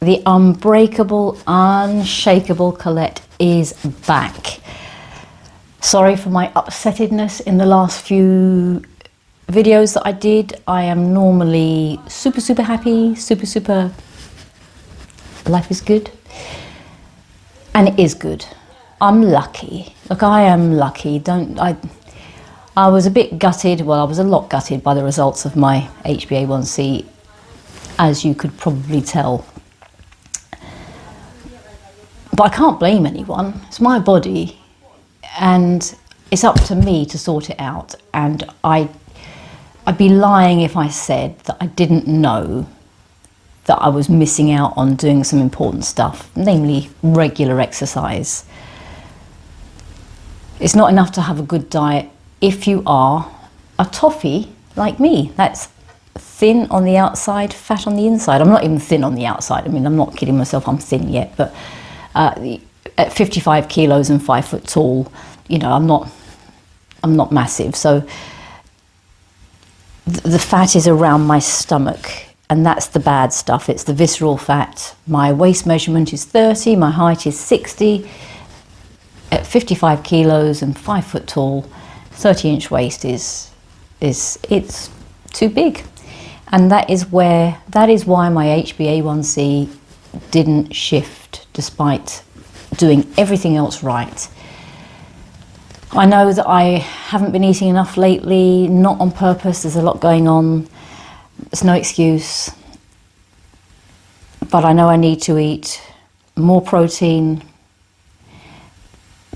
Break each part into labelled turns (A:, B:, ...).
A: The unbreakable, unshakable Colette is back. Sorry for my upsettedness in the last few videos that I did. I am normally super happy, super life is good, and it is good. I'm lucky. Look, I am lucky. I was a bit gutted. Well, I was a lot gutted by the results of my HbA1c, as you could probably tell. But I can't blame anyone. It's my body, and it's up to me to sort it out. And I'd be lying if I said that I didn't know that I was missing out on doing some important stuff, namely regular exercise. It's not enough to have a good diet if you are a toffee like me. That's thin on the outside, fat on the inside. I'm not even thin on the outside. I mean, I'm not kidding myself, I'm thin yet, but at 55 kilos and 5 foot tall, you know, I'm not massive. So the fat is around my stomach, and that's the bad stuff. It's the visceral fat. My waist measurement is 30, my height is 60. At 55 kilos and 5 foot tall, 30-inch waist is it's too big. And that is why my HbA1c didn't shift despite doing everything else right. I know that I haven't been eating enough lately, not on purpose. There's a lot going on. It's no excuse. But I know I need to eat more protein,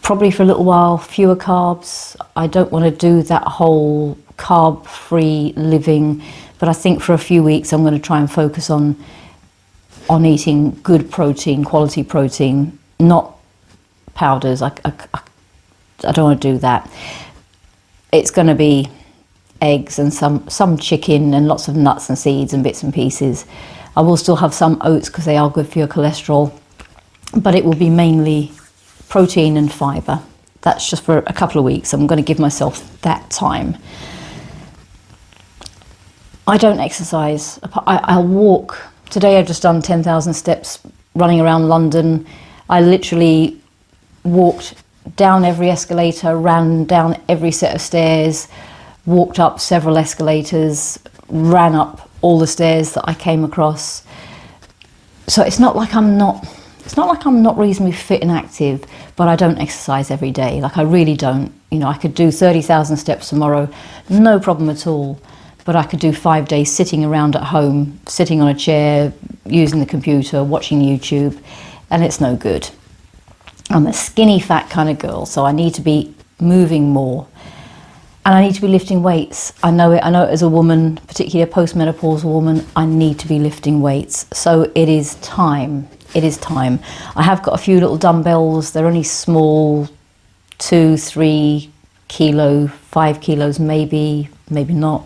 A: probably for a little while, fewer carbs. I don't want to do that whole carb-free living, but I think for a few weeks I'm going to try and focus on eating good protein, quality protein, not powders. I don't want to do that. It's going to be eggs and some chicken and lots of nuts and seeds and bits and pieces. I will still have some oats because they are good for your cholesterol, but it will be mainly protein and fibre. That's just for a couple of weeks. I'm going to give myself that time. I don't exercise. I'll walk. Today I've just done 10,000 steps running around London. I literally walked down every escalator, ran down every set of stairs, walked up several escalators, ran up all the stairs that I came across. So it's not like I'm not reasonably fit and active, but I don't exercise every day. Like, I really don't. You know, I could do 30,000 steps tomorrow, no problem at all. But I could do 5 days sitting around at home, sitting on a chair, using the computer, watching YouTube, and it's no good. I'm a skinny, fat kind of girl, so I need to be moving more. And I need to be lifting weights. I know it as a woman, particularly a postmenopausal woman, I need to be lifting weights. So it is time. It is time. I have got a few little dumbbells. They're only small, 2, 3 kilo, 5 kilos, maybe not,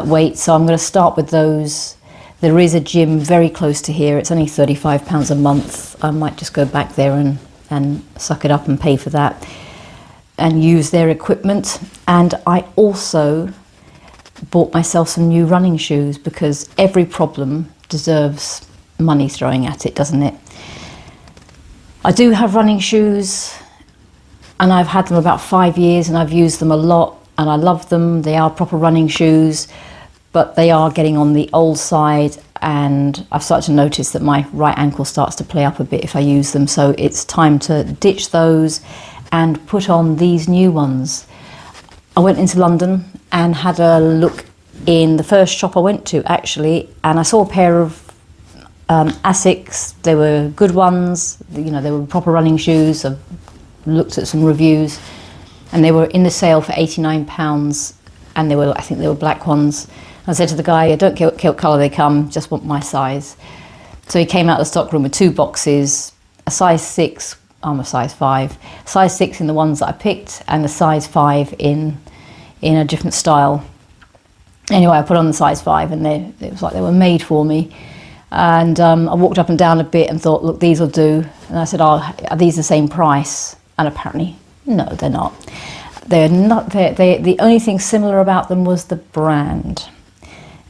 A: weight. So I'm going to start with those. There is a gym very close to here. It's only £35 a month. I might just go back there and suck it up and pay for that and use their equipment. And I also bought myself some new running shoes because every problem deserves money throwing at it, doesn't it? I do have running shoes, and I've had them about 5 years, and I've used them a lot, and I love them. They are proper running shoes, but they are getting on the old side, and I've started to notice that my right ankle starts to play up a bit if I use them. So it's time to ditch those and put on these new ones. I went into London and had a look in the first shop I went to, actually, and I saw a pair of Asics. They were good ones, you know, they were proper running shoes. I've looked at some reviews, and they were in the sale for £89, and I think they were black ones. I said to the guy, I don't care what colour they come, just want my size. So he came out of the stockroom with 2 boxes, a size 6, I'm a size 5, size 6 in the ones that I picked, and a size 5 in a different style. Anyway, I put on the size 5, and it was like they were made for me. And I walked up and down a bit and thought, look, these will do. And I said, oh, are these the same price? And apparently, no, they're not. They're not. The only thing similar about them was the brand.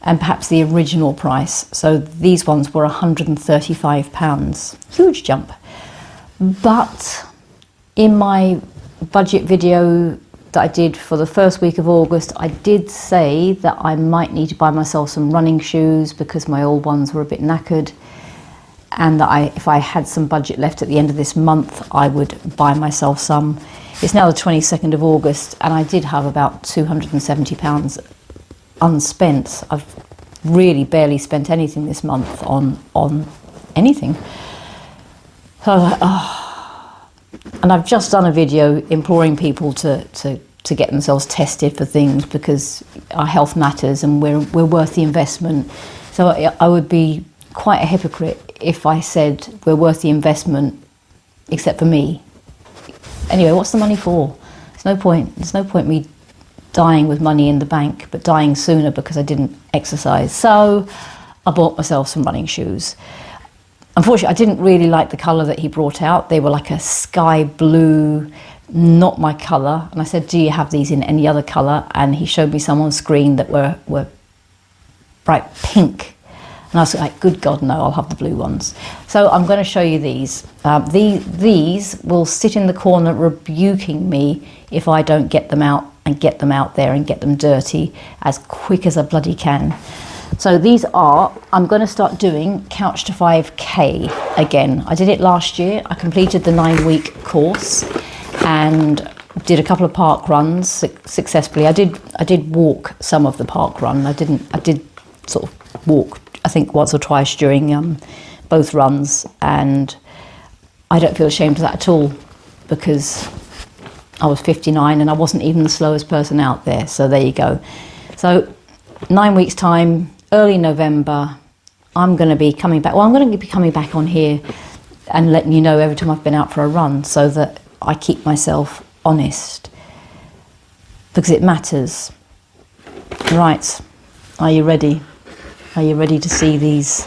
A: and perhaps the original price. So these ones were £135, huge jump. But in my budget video that I did for the first week of August, I did say that I might need to buy myself some running shoes because my old ones were a bit knackered, and that if I had some budget left at the end of this month, I would buy myself some. It's now the 22nd of August, and I did have about £270 unspent. I've really barely spent anything this month on anything. So, and I've just done a video imploring people to get themselves tested for things because our health matters and we're worth the investment. So I would be quite a hypocrite if I said we're worth the investment except for me. Anyway, what's the money for? There's no point me dying with money in the bank, but dying sooner because I didn't exercise. So I bought myself some running shoes. Unfortunately, I didn't really like the colour that he brought out. They were like a sky blue, not my colour. And I said, do you have these in any other colour? And he showed me some on screen that were bright pink. And I was like, good God, no, I'll have the blue ones. So I'm going to show you these. These will sit in the corner rebuking me if I don't get them out and get them out there and get them dirty as quick as I bloody can. So these are, I'm going to start doing Couch to 5K again. I did it last year. I completed the 9-week course and did a couple of park runs successfully. I did walk some of the park run. I did sort of walk, I think, once or twice during both runs, and I don't feel ashamed of that at all because I was 59 and I wasn't even the slowest person out there. So there you go. So 9 weeks time, early November, I'm going to be coming back. Well, I'm going to be coming back on here and letting you know every time I've been out for a run so that I keep myself honest because it matters. Right, are you ready? Are you ready to see these?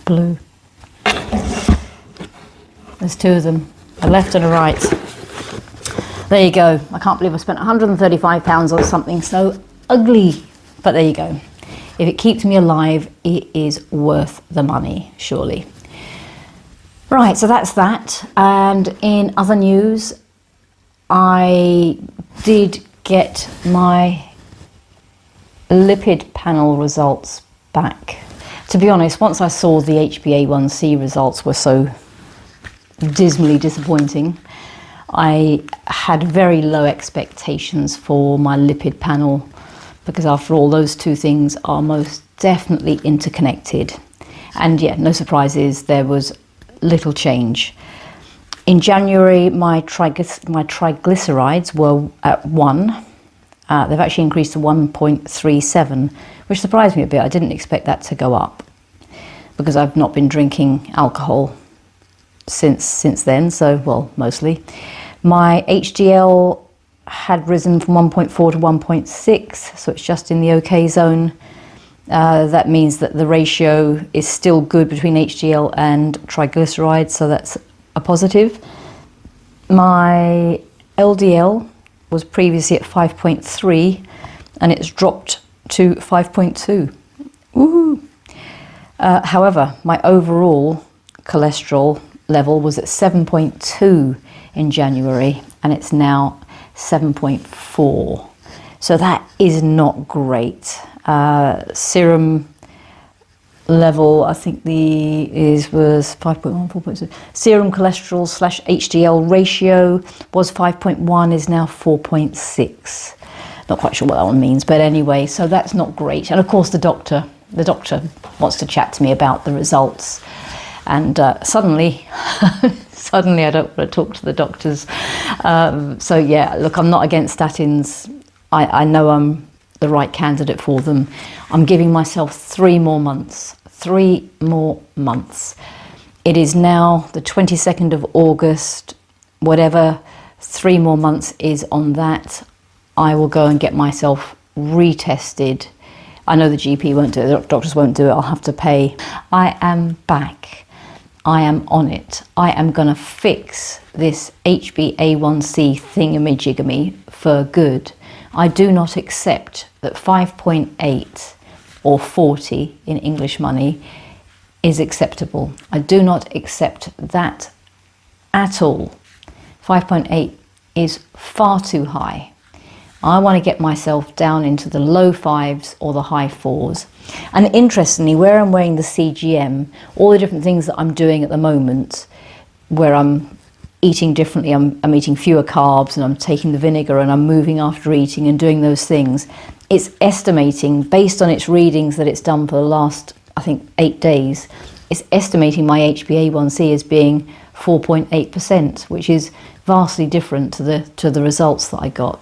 A: Blue. There's two of them, a left and a right. There you go. I can't believe I spent £135 on something so ugly, but there you go. If it keeps me alive, it is worth the money, surely. Right, so that's that. And in other news, I did get my lipid panel results back. To be honest, once I saw the HbA1c results were so dismally disappointing, I had very low expectations for my lipid panel because after all, those two things are most definitely interconnected. And yeah, no surprises, there was little change. In January, my triglycerides were at 1. They've actually increased to 1.37, which surprised me a bit. I didn't expect that to go up because I've not been drinking alcohol since then, so, well, mostly. My HDL had risen from 1.4 to 1.6, so it's just in the okay zone. That means that the ratio is still good between HDL and triglycerides, so that's a positive. My LDL was previously at 5.3 and it's dropped to 5.2. Woohoo! However, my overall cholesterol level was at 7.2 in January and it's now 7.4. So that is not great. Serum level, I think was 5.1, 4.2. Serum cholesterol / HDL ratio was 5.1, is now 4.6. Not quite sure what that one means, but anyway, so that's not great. And of course the doctor wants to chat to me about the results. And suddenly I don't want to talk to the doctors. So yeah, look, I'm not against statins. I know I'm the right candidate for them. I'm giving myself 3 more months. 3 more months. It is now the 22nd of August. Whatever 3 more months is on that, I will go and get myself retested. I know the GP won't do it, the doctors won't do it, I'll have to pay. I am back. I am on it. I am going to fix this HbA1c thingamajigamy for good. I do not accept that 5.8 or 40 in English money is acceptable. I do not accept that at all. 5.8 is far too high. I want to get myself down into the low 5s or the high 4s. And interestingly, where I'm wearing the CGM, all the different things that I'm doing at the moment, where I'm eating differently, I'm eating fewer carbs, and I'm taking the vinegar, and I'm moving after eating and doing those things, it's estimating, based on its readings that it's done for the last, I think, 8 days, it's estimating my HbA1c as being 4.8%, which is vastly different to the results that I got.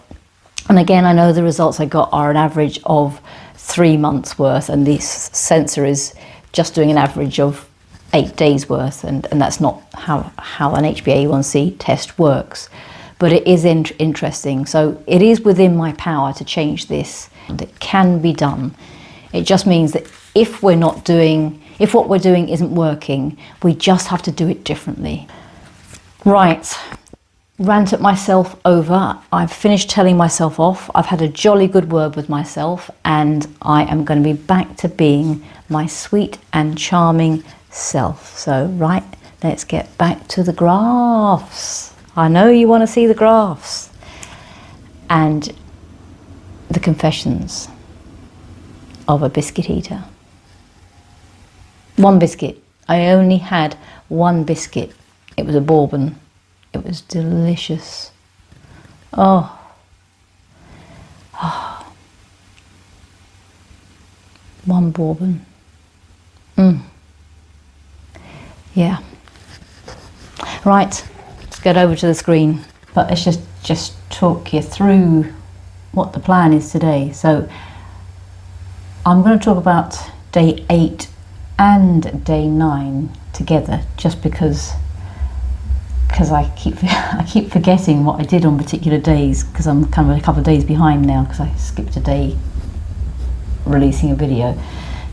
A: And again, I know the results I got are an average of 3 months worth, and this sensor is just doing an average of 8 days worth, and that's not how an HbA1c test works. But it is interesting. So it is within my power to change this, and it can be done. It just means that if what we're doing isn't working, we just have to do it differently. Right. Rant at myself over. I've finished telling myself off. I've had a jolly good word with myself, and I am going to be back to being my sweet and charming self. So, right, let's get back to the graphs. I know you want to see the graphs and the confessions of a biscuit eater. One biscuit. I only had one biscuit. It was a bourbon. It was delicious. Oh. One bourbon. Yeah. Right, let's get over to the screen. But let's just talk you through what the plan is today. So I'm going to talk about day 8 and day 9 together, just because I keep forgetting what I did on particular days, because I'm kind of a couple of days behind now because I skipped a day releasing a video.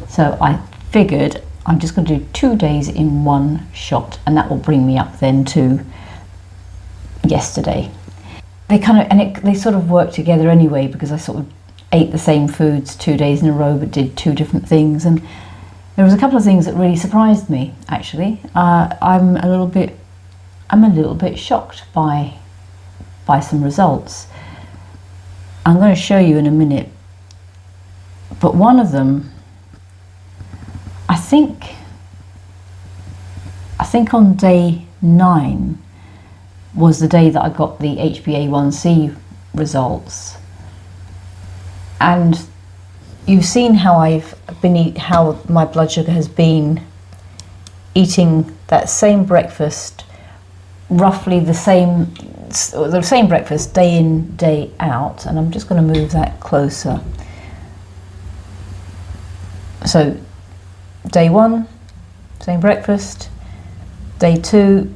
A: So I figured I'm just going to do 2 days in one shot, and that will bring me up then to yesterday. They sort of work together anyway, because I sort of ate the same foods 2 days in a row but did 2 different things, and there was a couple of things that really surprised me actually. I'm a little bit shocked by some results. I'm going to show you in a minute, but one of them, I think on day 9 was the day that I got the HbA1c results, and you've seen how how my blood sugar has been eating that same breakfast, roughly the same breakfast day in, day out. And I'm just going to move that closer. So day 1, same breakfast. Day 2,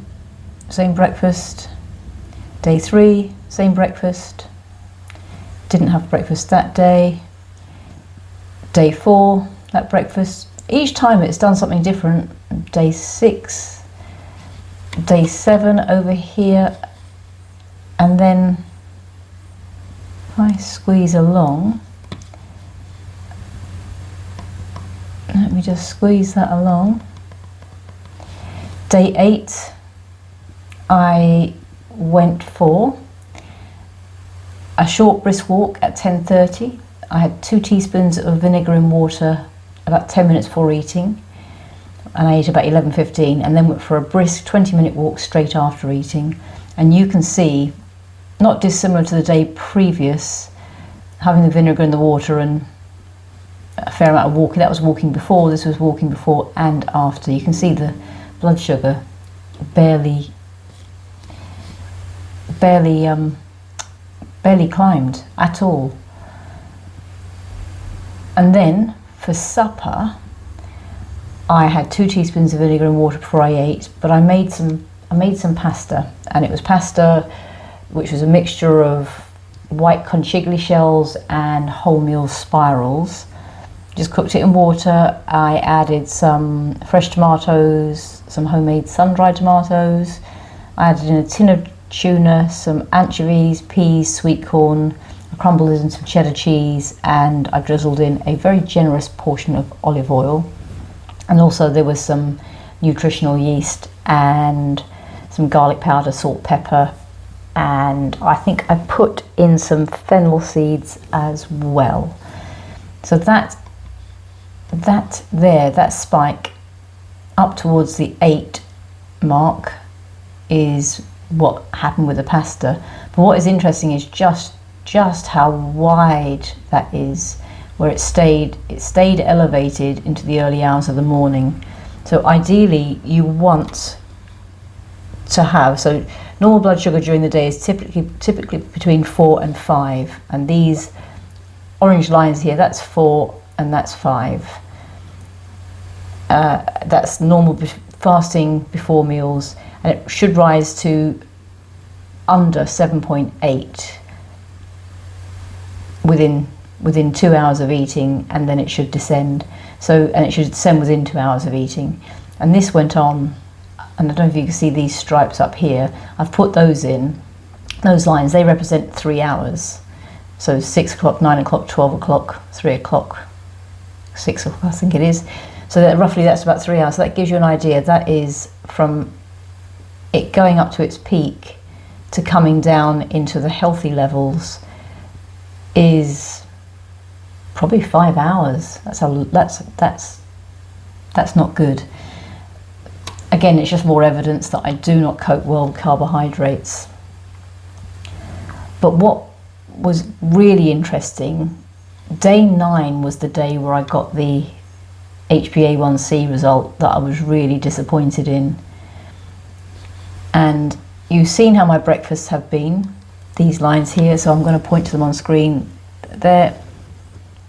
A: same breakfast. Day 3, same breakfast. Didn't have breakfast that day. Day 4, that breakfast. Each time it's done something different. Day 6, day 7 over here, and then if I squeeze along, let me just squeeze that along. Day 8, I went for a short brisk walk at 10:30. I had 2 teaspoons of vinegar in water about 10 minutes before eating, and I ate about 11:15, and then went for a brisk 20-minute walk straight after eating. And you can see, not dissimilar to the day previous, having the vinegar in the water and a fair amount of walking. That was walking before, this was walking before and after. You can see the blood sugar barely climbed at all. And then for supper, I had 2 teaspoons of vinegar and water before I ate, but I made some pasta, and it was pasta which was a mixture of white conchiglie shells and wholemeal spirals. just cooked it in water. I added some fresh tomatoes, some homemade sun-dried tomatoes. I added in a tin of tuna, some anchovies, peas, sweet corn. I crumbled in some cheddar cheese, and I drizzled in a very generous portion of olive oil. And also there was some nutritional yeast and some garlic powder, salt, pepper, and I think I put in some fennel seeds as well. So that spike up towards the 8 mark is what happened with the pasta. But what is interesting is just how wide that is, where it stayed elevated into the early hours of the morning. So ideally you want to have, so normal blood sugar during the day is typically between 4 and 5, and these orange lines here, that's 4 and that's 5. That's normal fasting before meals, and it should rise to under 7.8 within 2 hours of eating, and then it should descend. And it should descend within 2 hours of eating. And this went on, and I don't know if you can see these stripes up here. I've put those in. Those lines, they represent 3 hours. So 6 o'clock, 9 o'clock, 12 o'clock, 3 o'clock, 6 o'clock, I think it is. So that roughly that's about 3 hours. So that gives you an idea. That is from it going up to its peak to coming down into the healthy levels is probably 5 hours. That's not good. Again, it's just more evidence that I do not cope well with carbohydrates. But what was really interesting, day 9 was the day where I got the HbA1c result that I was really disappointed in. And you've seen how my breakfasts have been, these lines here, so I'm going to point to them on screen. There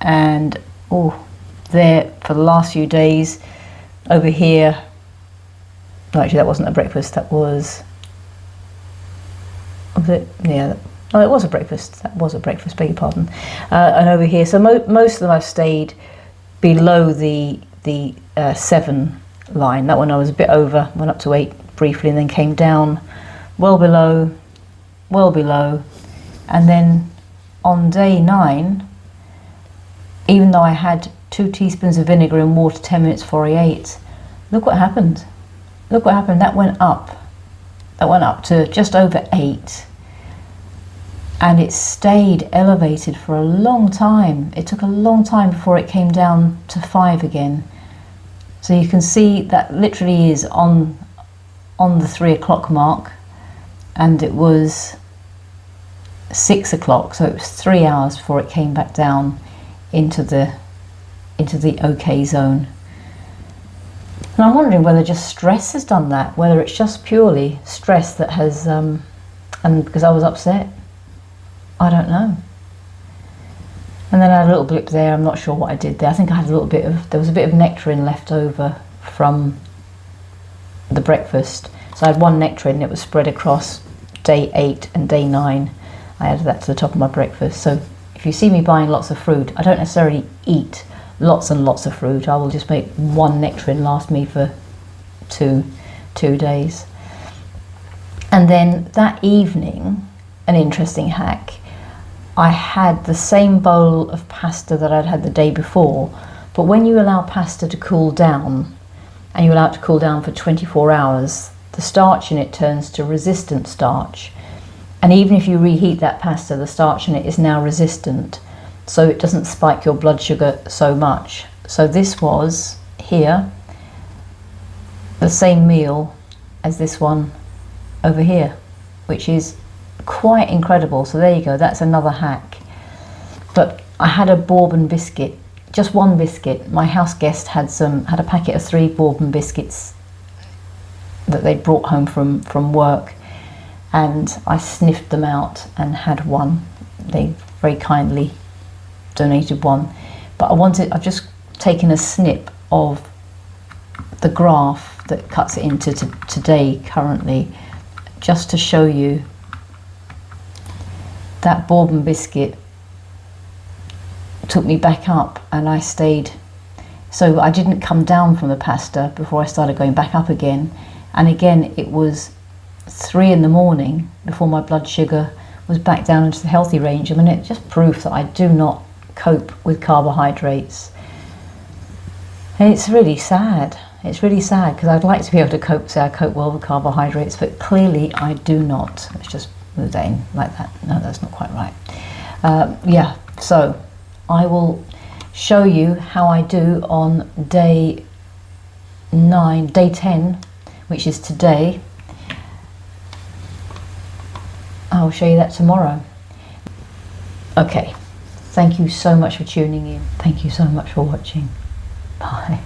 A: and there for the last few days. Over here, no, actually that wasn't a breakfast, that was it? Yeah, no, it was a breakfast. That was a breakfast, beg your pardon. And over here, so most of them I've stayed below the 7 line. That one I was a bit over, went up to 8 briefly, and then came down well below, and then on day 9, even though I had 2 teaspoons of vinegar in water 10 minutes before I ate, look what happened. Look what happened. That went up to just over 8, and it stayed elevated for a long time. It took a long time before it came down to 5 again. So you can see that literally is on the 3 o'clock mark, and it was 6 o'clock, so it was 3 hours before it came back down into the okay zone. And I'm wondering whether just stress has done that, whether it's just purely stress that has, and because I was upset, I don't know. And then I had a little blip there. I'm not sure what I did there. I think I had there was a bit of nectarine left over from the breakfast. So I had 1 nectarine, it was spread across day 8 and day 9. I added that to the top of my breakfast. So if you see me buying lots of fruit, I don't necessarily eat lots and lots of fruit. I will just make 1 nectarine last me for two days. And then that evening, an interesting hack, I had the same bowl of pasta that I'd had the day before, but when you allow pasta to cool down, and you allow it to cool down for 24 hours, the starch in it turns to resistant starch. And even if you reheat that pasta, the starch in it is now resistant, so it doesn't spike your blood sugar so much. So this was here the same meal as this one over here, which is quite incredible. So there you go, that's another hack. But I had a bourbon biscuit, just 1 biscuit. My house guest had a packet of 3 bourbon biscuits that they brought home from work, and I sniffed them out and had 1. They very kindly donated 1, but I've just taken a snip of the graph that cuts it into today currently, just to show you that bourbon biscuit took me back up, and I stayed So I didn't come down from the pasta before I started going back up again. And again, it was 3 in the morning before my blood sugar was back down into the healthy range. I mean, it just proves that I do not cope with carbohydrates. And it's really sad. It's really sad, because I'd like to be able to say I cope well with carbohydrates, but clearly I do not. Let's just move that in like that. No, that's not quite right. Yeah, so I will show you how I do on day 10, which is today. I'll show you that tomorrow. Okay, thank you so much for tuning in. Thank you so much for watching. Bye.